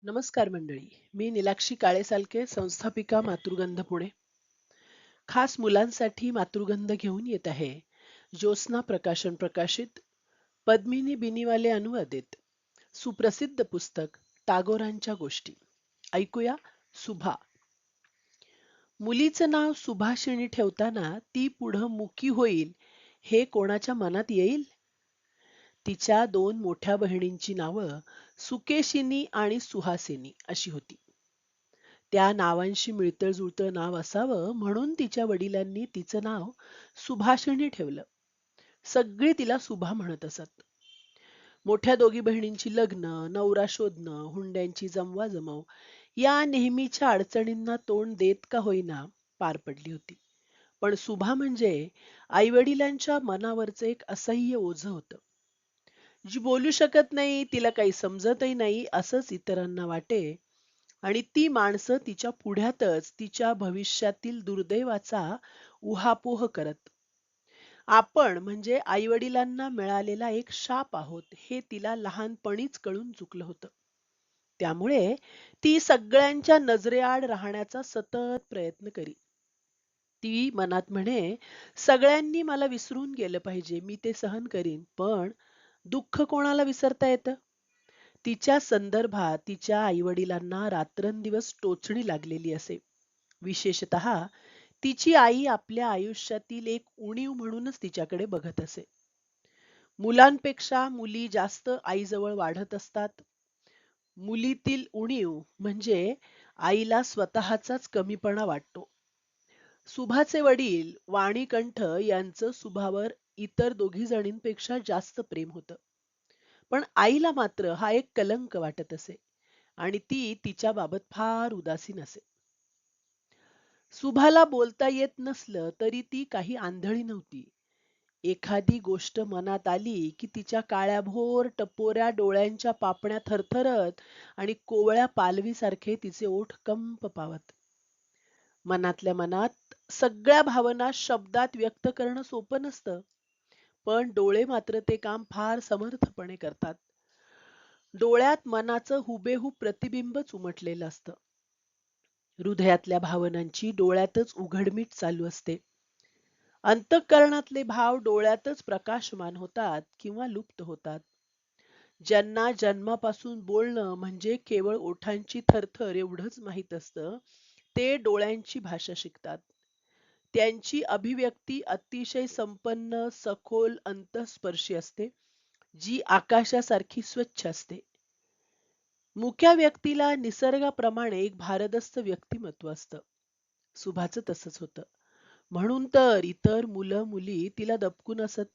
नमस्कार मंडळी. मी निलाक्षी काळेसालके, संस्थापिका मातृगंध पुणे. खास मुलांसाठी मातृगंध घेऊन येत आहे. ज्योत्स्ना प्रकाशन प्रकाशित, पद्मिनी बिनीवाले अनुवादित, सुप्रसिद्ध पुस्तक टागोरांच्या गोष्टी. ऐकूया सुभा. मुलीचं नाव सुभाषिणी ठेवताना ती पुढं मुकी होईल हे कोणाच्या मनात येईल? तिच्या दोन मोठ्या बहिणींची नावं सुकेशिनी आणि सुहासिनी अशी होती. त्या नावांशी मिळतं जुळतं नाव असावं म्हणून तिच्या वडिलांनी तिचं नाव सुभाषिणी ठेवलं. सगळी तिला सुभा म्हणत असत. मोठ्या दोघी बहिणींची लग्न, नवरा शोधणं, हुंड्यांची जमवाजमव या नेहमीच्या अडचणींना तोंड देत का होईना पार पडली होती. पण सुभा म्हणजे आईवडिलांच्या मनावरचं एक असह्य ओझं होतं. जी बोलू शकत नाही, तिला काही समजतही नाही असंच इतरांना वाटे आणि ती माणसं तिच्या पुढ्यातच तिच्या भविष्यातील दुर्दैवाचा उहापोह करत. आपण म्हणजे आईवडिलांना मिळालेला एक शाप आहोत हे तिला लहानपणीच कळून चुकलं होतं. त्यामुळे ती सगळ्यांच्या नजरेआड राहण्याचा सतत प्रयत्न करी. ती मनात म्हणे, सगळ्यांनी मला विसरून गेलं पाहिजे, मी ते सहन करीन. पण दुःख कोणाला विसरता येतं? तिच्या संदर्भात तिच्या आईवडिलांना रात्रंदिवस टोचणी लागलेली असे. विशेषतः तिची आई आपल्या आयुष्यातील एक उणीव म्हणूनच तिच्याकडे बघत असे. मुलांपेक्षा मुली जास्त आईजवळ वाढत असतात. मुलीतील उणीव म्हणजे आईला स्वतःचाच कमीपणा वाटतो. सुभाचे वडील वाणीकंठ यांचं सुभावर इतर दोघी जणींपेक्षा जास्त प्रेम होतं. पण आईला मात्र हा एक कलंक वाटत असे आणि ती तिच्या बाबत फार उदासीन असे. सुभाला बोलता येत नसलं तरी ती काही आंधळी नव्हती. एखादी गोष्ट मनात आली की तिच्या काळ्याभोर टपोऱ्या डोळ्यांच्या पापण्या थरथरत आणि कोवळ्या पालवीसारखे तिचे ओठ कंप पावत. मनातल्या मनात सगळ्या भावना शब्दात व्यक्त करणं सोपं नसतं, पण डोळे मात्र ते काम फार समर्थपणे करतात. डोळ्यात मनाचं हुबेहूब प्रतिबिंबच उमटलेलं असतं. हृदयातल्या भावनांची डोळ्यातच उघडमीट चालू असते. अंतःकरणातले भाव डोळ्यातच प्रकाशमान होतात किंवा लुप्त होतात. ज्यांना जन्मापासून बोलणं म्हणजे केवळ ओठांची थरथर एवढंच माहीत असतं, ते डोळ्यांची भाषा शिकतात. त्यांची अभिव्यक्ती अतिशय संपन्न, सखोल, अंतःस्पर्शी असते, जी आकाशासारखी स्वच्छ असते. मुक्या व्यक्तीला निसर्गाप्रमाणे एक भारदस्त व्यक्तिमत्व असतं. सुभाचं तसंच होतं. म्हणून तर इतर मुलं मुली तिला दबकून असत.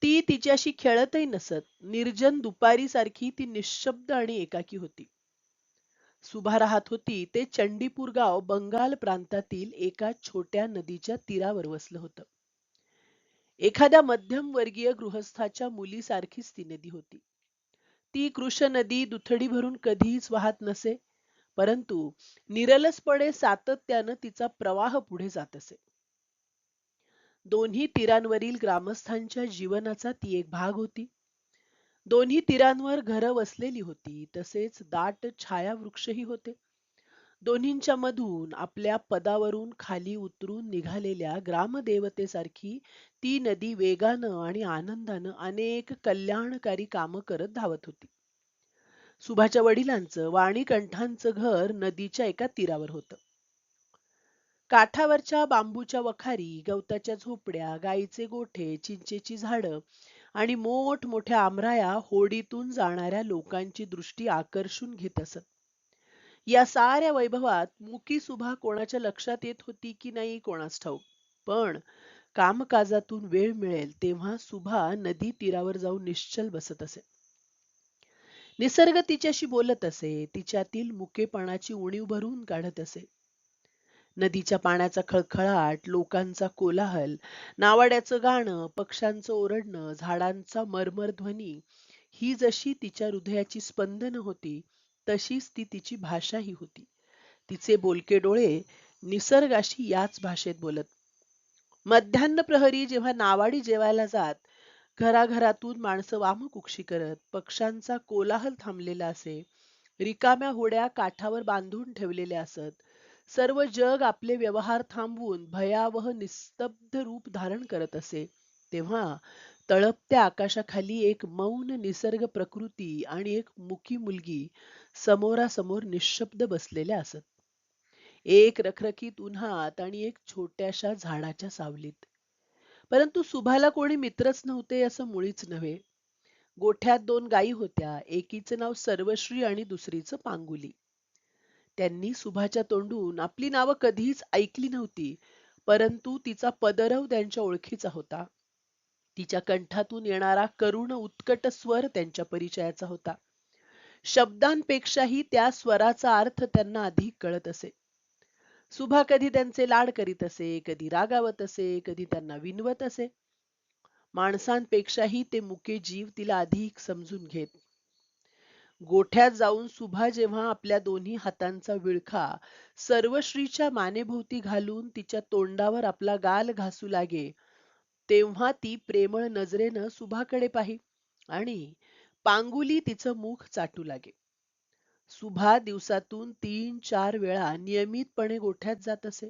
ती तिच्याशी खेळतही नसत. निर्जन दुपारीसारखी ती निःशब्द आणि एकाकी होती. सुभा राहत होती ते चंडीपूर गाव बंगाल प्रांतातील एका छोट्या नदीच्या तीरावर वसलं होतं. एखाद्या मध्यमवर्गीय गृहस्थाच्या मुलीसारखीच ती नदी होती. ती कृष्ण नदी दुथडी भरून कधीच वाहत नसे, परंतु निरलसपणे सातत्यानं तिचा प्रवाह पुढे जात असे. दोन्ही तीरांवरील ग्रामस्थांच्या जीवनाचा ती एक भाग होती. दोन्ही तीरांवर घरं वसलेली होती, तसेच दाट छायावृक्षही होते. दोन्हींच्या मधून आपल्या पदावरून खाली उतरून निघालेल्या ग्रामदेवतेसारखी ती नदी वेगानं आणि आनंदानं अनेक कल्याणकारी कामं करत धावत होती. सुभाच्या वडिलांचं वाणीकंठांचं घर नदीच्या एका तीरावर होतं. काठावरच्या बांबूच्या वखारी, गवताच्या झोपड्या, गाईचे गोठे, चिंचेची झाडं आणि मोठमोठ्या आमराया होडीतून जाणाऱ्या लोकांची दृष्टी आकर्षून घेत असत. या साऱ्या वैभवात मुकी सुभा कोणाच्या लक्षात येत होती की नाही कोणास ठाऊक. पण कामकाजातून वेळ मिळेल तेव्हा सुभा नदी तीरावर जाऊन निश्चल बसत असे. निसर्ग तिच्याशी बोलत असे, तिच्यातील मुकेपणाची उणीव भरून काढत असे. नदीच्या पाण्याचा खळखळाट, लोकांचा कोलाहल, नावाड्याचं गाणं, पक्ष्यांचं ओरडणं, झाडांचा मरमर ध्वनी ही जशी तिच्या हृदयाची स्पंदनं होती, तशीच ती तिची भाषाही होती. तिचे बोलके डोळे निसर्गाशी याच भाषेत बोलत. मध्यान्ह प्रहरी जेव्हा नावाडी जेवायला जात, घराघरातून माणसं वामकुक्षी करत, पक्ष्यांचा कोलाहल थांबलेला असे रिकाम्या होड्या काठावर बांधून ठेवलेल्या असत. सर्व जग आपले व्यवहार थांबवून भयावह निस्तब्ध रूप धारण करत असे. तेव्हा तळपत्या आकाशाखाली एक मौन निसर्ग प्रकृती आणि एक मुकी मुलगी समोरासमोर निशब्द बसलेल्या असत. एक रखरखीत उन्हात आणि एक छोट्याशा झाडाच्या सावलीत. परंतु सुभाला कोणी मित्रच नव्हते असं मुळीच नव्हे. गोठ्यात 2 गायी होत्या. एकीचं नाव सर्वश्री आणि दुसरीचं पांगुली. त्यांनी सुभाच्या तोंडून आपली नावं कधीच ऐकली नव्हती, परंतु तिचा पदरव त्यांच्या ओळखीचा होता. तिच्या कंठातून येणारा करुण उत्कट स्वर त्यांच्या परिचयाचा होता. शब्दांपेक्षाही त्या स्वराचा अर्थ त्यांना अधिक कळत असे. सुभा कधी त्यांचे लाड करीत असे, कधी रागावत असे, कधी त्यांना विनवत असे. माणसांपेक्षाही ते मुके जीव तिला अधिक समजून घेत. गोठ्यात जाऊन सुभा जेव्हा आपल्या दोन्ही हातांचा विळखा सर्वश्रीच्या मानेभोवती घालून तिच्या तोंडावर आपला गाल घासू लागे, तेव्हा ती प्रेमळ नजरेनं सुभाकडे पाही आणि पांगुली तिचं मुख चाटू लागे. सुभा दिवसातून 3-4 वेळा नियमितपणे गोठ्यात जात असे.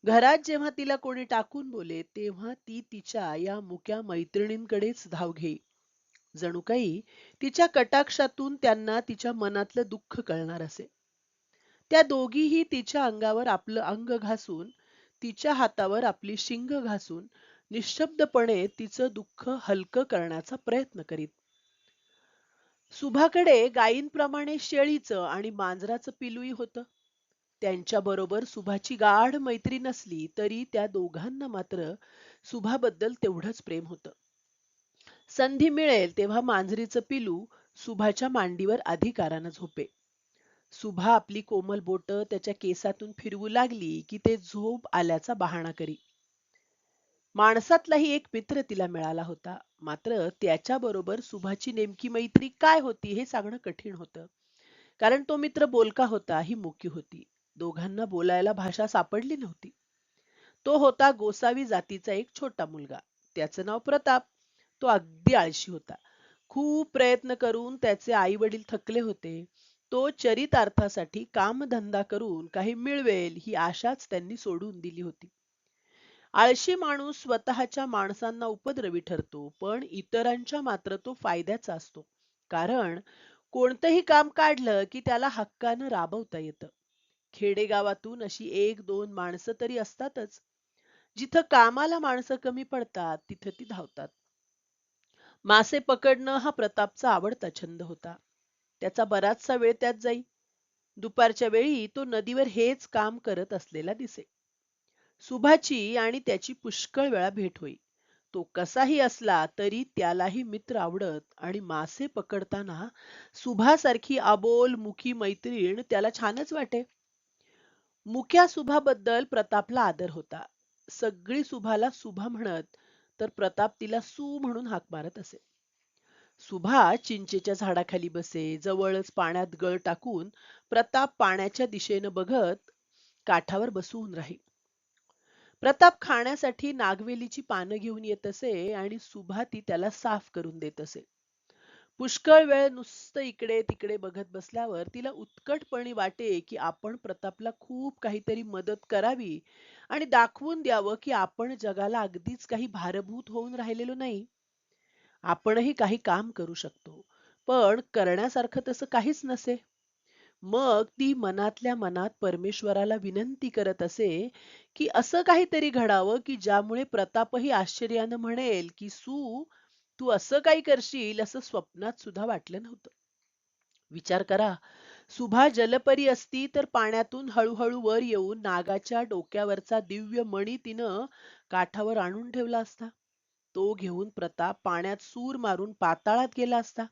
घरात जेव्हा तिला कोणी टाकून बोले, तेव्हा ती तिच्या या मुक्या मैत्रिणींकडेच धाव घेई. जणू काही तिच्या कटाक्षातून त्यांना तिच्या मनातलं दुःख कळणार असे. त्या दोघीही तिच्या अंगावर आपलं अंग घासून, तिच्या हातावर आपली शिंग घासून निशब्दपणे तिचं दुःख हलकं करण्याचा प्रयत्न करीत. सुभाकडे गायींप्रमाणे शेळीचं आणि मांजराचं पिलूही होतं. त्यांच्याबरोबर सुभाची गाढ मैत्री नसली तरी त्या दोघांना मात्र सुभाबद्दल तेवढंच प्रेम होतं. संधी मिळेल तेव्हा मांजरीचं पिलू सुभाच्या मांडीवर अधिकारानं झोपे. सुभा आपली कोमल बोटं त्याच्या केसातून फिरवू लागली की ते झोप आल्याचा बहाणा करी. माणसातलाही एक मित्र तिला मिळाला होता. मात्र त्याच्याबरोबर सुभाची नेमकी मैत्री काय होती हे सांगणं कठीण होतं. कारण तो मित्र बोलका होता, ही मुकी होती. दोघांना बोलायला भाषा सापडली नव्हती. तो होता गोसावी जातीचा एक छोटा मुलगा. त्याचं नाव प्रताप. तो अगदी आळशी होता. खूप प्रयत्न करून त्याचे आई वडील थकले होते. तो चरितार्थासाठी कामधंदा करून काही मिळवेल ही आशाच त्यांनी सोडून दिली होती. आळशी माणूस स्वतःच्या माणसांना उपद्रवी ठरतो, पण इतरांच्या मात्र तो फायद्याचा असतो. कारण कोणतंही काम काढलं की त्याला हक्कानं राबवता येतं. खेडेगावातून अशी 1-2 माणसं तरी असतातच. जिथं कामाला माणसं कमी पडतात, तिथं ती धावतात. मासे पकडणं हा प्रतापचा आवडता छंद होता. त्याचा बराचसा वेळ त्यात जाई. दुपारच्या वेळी तो नदीवर हेच काम करत असलेला दिसे. सुभाची आणि त्याची पुष्कळ वेळा भेट होई. तो कसाही असला तरी त्यालाही मित्र आवडत आणि मासे पकडताना सुभासारखी अबोल मुकी मैत्रीण त्याला छानच वाटे. मुक्या सुभाबद्दल प्रतापला आदर होता. सगळी सुभाला सुभा म्हणत, तर प्रताप तिला सू म्हणून हाक मारत असे. सुभा चिंचेच्या झाडाखाली बसे. जवळच पाण्यात गळ टाकून प्रताप पाण्याच्या दिशेनं बघत काठावर बसून राही. प्रताप खाण्यासाठी नागवेलीची पानं घेऊन येत असे आणि सुभा ती त्याला साफ करून देत असे. पुष्कळ वेळ नुसतं इकडे तिकडे बघत बसल्यावर तिला उत्कटपणी वाटे की आपण प्रतापला खूप काहीतरी मदत करावी आणि दाखवून द्यावं की आपण जगाला अगदीच काही भारभूत होऊन राहिलेलो नाही. आपणही काही काम करू शकतो. पण करण्यासारखं तसं काहीच नसे. मग ती मनातल्या मनात परमेश्वराला विनंती करत असे की असं काहीतरी घडावं की ज्यामुळे प्रतापही आश्चर्यानं म्हणेल की तू असं काही करशील असं स्वप्नात सुद्धा वाटलं नव्हतं. विचार करा, सुभा जलपरी असती तर पाण्यातून हळूहळू वर येऊन नागाच्या डोक्यावरचा दिव्य मणी तिनं काठावर आणून ठेवला असता. तो घेऊन प्रताप पाण्यात सूर मारून पाताळात गेला असता.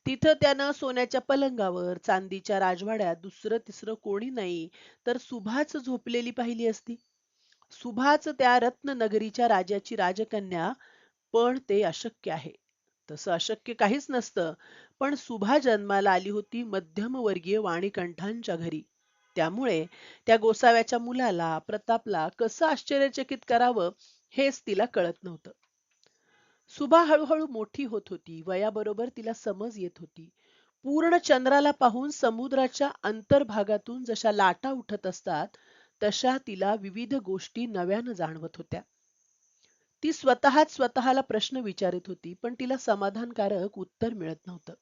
तिथं त्यानं सोन्याच्या पलंगावर चांदीच्या राजवाड्यात दुसरं तिसरं कोणी नाही तर सुभाच झोपलेली पाहिली असती. सुभाच त्या रत्ननगरीच्या राजाची राजकन्या. पण ते अशक्य आहे. तसं अशक्य काहीच नसतं. पण सुभा जन्माला आली होती मध्यमवर्गीय वाणिकंठांच्या घरी. त्यामुळे त्या गोसाव्याच्या मुलाला प्रतापला कसं आश्चर्यचकित करावं हेच तिला कळत नव्हतं. सुभा हळूहळू मोठी होत होती. वयाबरोबर तिला समज येत होती. पूर्ण चंद्राला पाहून समुद्राच्या अंतर्भागातून जशा लाटा उठत असतात, तशा तिला विविध गोष्टी नव्यानं जाणवत होत्या. ती स्वतःच स्वतःला प्रश्न विचारत होती, पण तिला समाधानकारक उत्तर मिळत नव्हतं.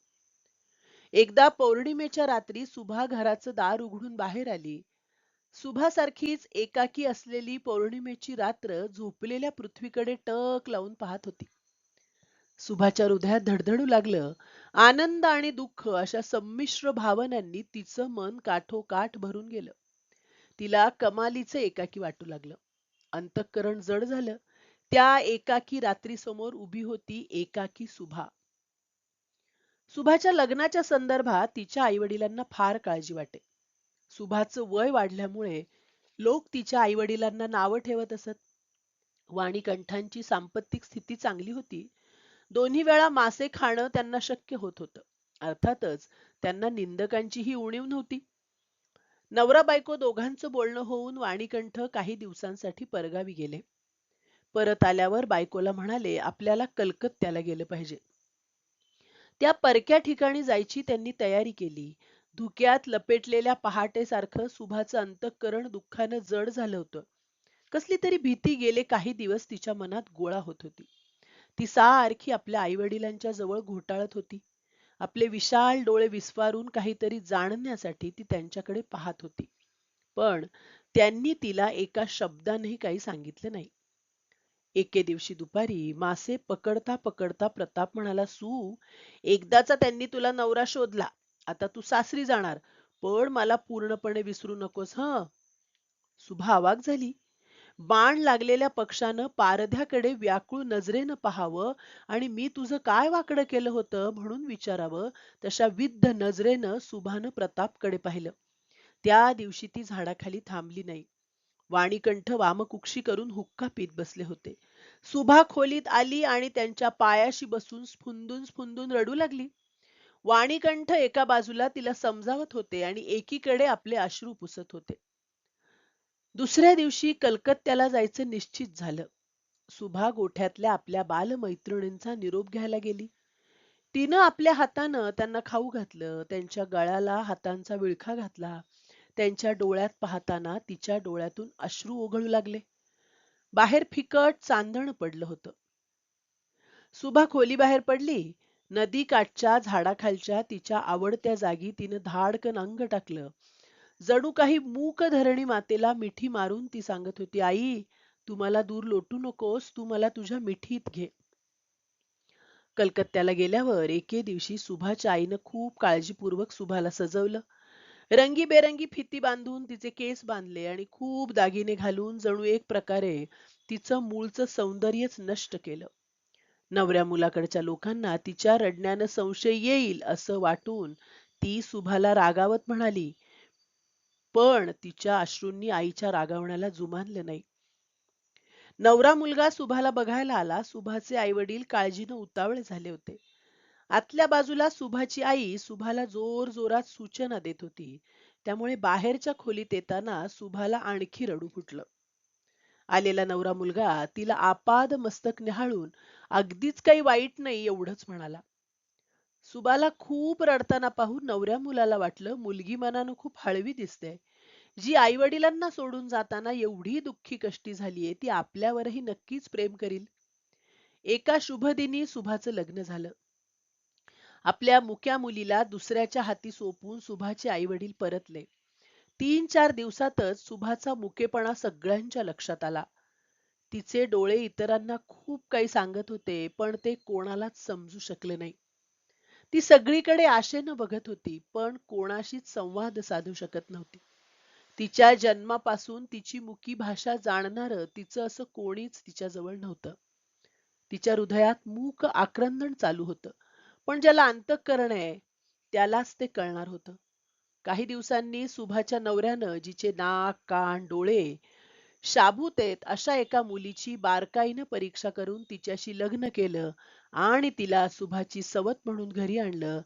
एकदा पौर्णिमेच्या रात्री सुभा घराचं दार उघडून बाहेर आली. सुभासारखीच एकाकी असलेली पौर्णिमेची रात्र झोपलेल्या पृथ्वीकडे टक लावून पाहत होती. सुभाच्या हृदयात धडधडू लागलं. आनंद आणि दुःख अशा संमिश्र भावनांनी तिचं मन काठोकाठ भरून गेलं. तिला कमालीचं एकाकी वाटू लागलं. अंतःकरण जड झालं. त्या एकाकी रात्रीसमोर उभी होती एकाकी सुभा. सुभाच्या लग्नाच्या संदर्भात तिच्या आईवडिलांना फार काळजी वाटे. सुभाचं वय वाढल्यामुळे लोक तिच्या आईवडिलांना नावं ठेवत असत. वाणीकंठांची सांपत्तिक स्थिती चांगली होती. दोन्ही वेळा मासे खाणं त्यांना शक्य होत होतं. अर्थातच त्यांना निंदकांचीही उणीव नव्हती. नवरा बायको दोघांचं बोलणं होऊन वाणीकंठ काही दिवसांसाठी परगावी गेले. परत आल्यावर बायकोला म्हणाले, आपल्याला कलकत्त्याला गेलं पाहिजे. त्या परक्या ठिकाणी जायची त्यांनी तयारी केली. धुक्यात लपेटलेल्या पहाटेसारखं सुभाचं अंतःकरण दुःखानं जड झालं होतं. कसली तरी भीती गेले काही दिवस तिच्या मनात गोळा होत होती. ती सारखी आपल्या आईवडिलांच्या जवळ घोटाळत होती. आपले विशाल डोळे विस्फारून काहीतरी जाणण्यासाठी ती त्यांच्याकडे पाहत होती. पण त्यांनी तिला एका शब्दानेही काही सांगितलं नाही. एके दिवशी दुपारी मासे पकडता पकडता प्रताप म्हणाला, एकदाचा त्यांनी तुला नवरा शोधला. आता तू सासरी जाणार. पण मला पूर्णपणे विसरू नकोस हं. सुभा अवाक झाली. बाण लागलेल्या पक्षानं पारध्याकडे व्याकुळ नजरेनं पाहावं आणि मी तुझं काय वाकडं केलं होतं म्हणून विचारावं, तशा विद्ध नजरेनं सुभानं प्रतापकडे पाहिलं. त्या दिवशी ती झाडाखाली थांबली नाही. वाणीकंठ वामकुक्षी करून हुक्का पीत बसले होते. सुभा खोलीत आली आणि त्यांच्या पायाशी बसून स्फुंदून स्फुंदून रडू लागली. वाणीकंठ एका बाजूला तिला समजावत होते आणि एकीकडे आपले अश्रू पुसत होते. दुसऱ्या दिवशी कलकत्त्याला जायचं निश्चित झालं. सुभा गोठ्यातल्या आपल्या बालमैत्रिणींचा निरोप घ्यायला गेली. तिनं आपल्या हातानं त्यांना खाऊ घातलं. त्यांच्या गळ्याला हातांचा विळखा घातला. त्यांच्या डोळ्यात पाहताना तिच्या डोळ्यातून अश्रू ओघळू लागले. बाहेर फिकट चांदणं पडलं होतं. सुभा खोलीबाहेर पडली. नदी काठच्या झाडाखालच्या तिच्या आवडत्या जागी तिनं धाडकन अंग टाकलं. जणू काही मूक धरणी मातेला मिठी मारून ती सांगत होती, आई, तू मला दूर लोटू नकोस, तू मला तुझ्या मिठीत घे. कलकत्त्याला गेल्यावर एके दिवशी सुभाच्या आईनं खूप काळजीपूर्वक सुभाला सजवलं. रंगीबेरंगी फिती बांधून तिचे केस बांधले आणि खूप दागिने घालून जणू एक प्रकारे तिचं मूळचं सौंदर्यच नष्ट केलं. नवऱ्या मुलाकडच्या लोकांना तिच्या रडण्यानं संशय येईल असं वाटून ती सुभाला रागावत म्हणाली, पण तिच्या अश्रूंनी आईच्या रागावण्याला जुमानलं नाही. नवरा मुलगा सुभाला बघायला आला. सुभाचे आई वडील काळजीनं उतावळे झाले होते. आतल्या बाजूला सुभाची आई सुभाला जोर जोरात सूचना देत होती. त्यामुळे बाहेरच्या खोलीत येताना सुभाला आणखी रडू फुटलं. आलेला नवरा मुलगा तिला आपाद मस्तक निहाळून अगदीच काही वाईट नाही एवढंच म्हणाला. सुभाला खूप रडताना पाहून नवऱ्या मुलाला वाटलं, मुलगी मनानं खूप हळवी दिसते. जी आई वडिलांना सोडून जाताना एवढी दुःखी कष्टी झालीये, ती आपल्यावरही नक्कीच प्रेम करील. एका शुभदिनी सुभाचं लग्न झालं. आपल्या मुक्या मुलीला दुसऱ्याच्या हाती सोपवून सुभाचे आई वडील परतले. 3-4 दिवसातच सुभाचा मुकेपणा सगळ्यांच्या लक्षात आला. तिचे डोळे इतरांना खूप काही सांगत होते, पण ते कोणालाच समजू शकले नाही. ती सगळीकडे आशेनं बघत होती, पण कोणाशीच संवाद साधू शकत नव्हती. तिच्या जन्मापासून तिची मुकी भाषा जाणणारं तिचं असं कोणीच तिच्याजवळ नव्हतं. तिच्या हृदयात मूक आक्रंदन चालू होतं. पण ज्याला अंतःकरण आहे, त्यालाच ते कळणार होतं. काही दिवसांनी सुभाच्या नवऱ्यानं जिचे नाक, कान, डोळे शाबूत आहेत अशा एका मुलीची बारकाईनं परीक्षा करून तिच्याशी लग्न केलं आणि तिला सुभाची सवत म्हणून घरी आणलं.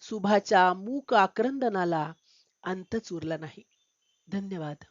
सुभाच्या मूक आक्रंदनाला अंतच उरला नाही. धन्यवाद.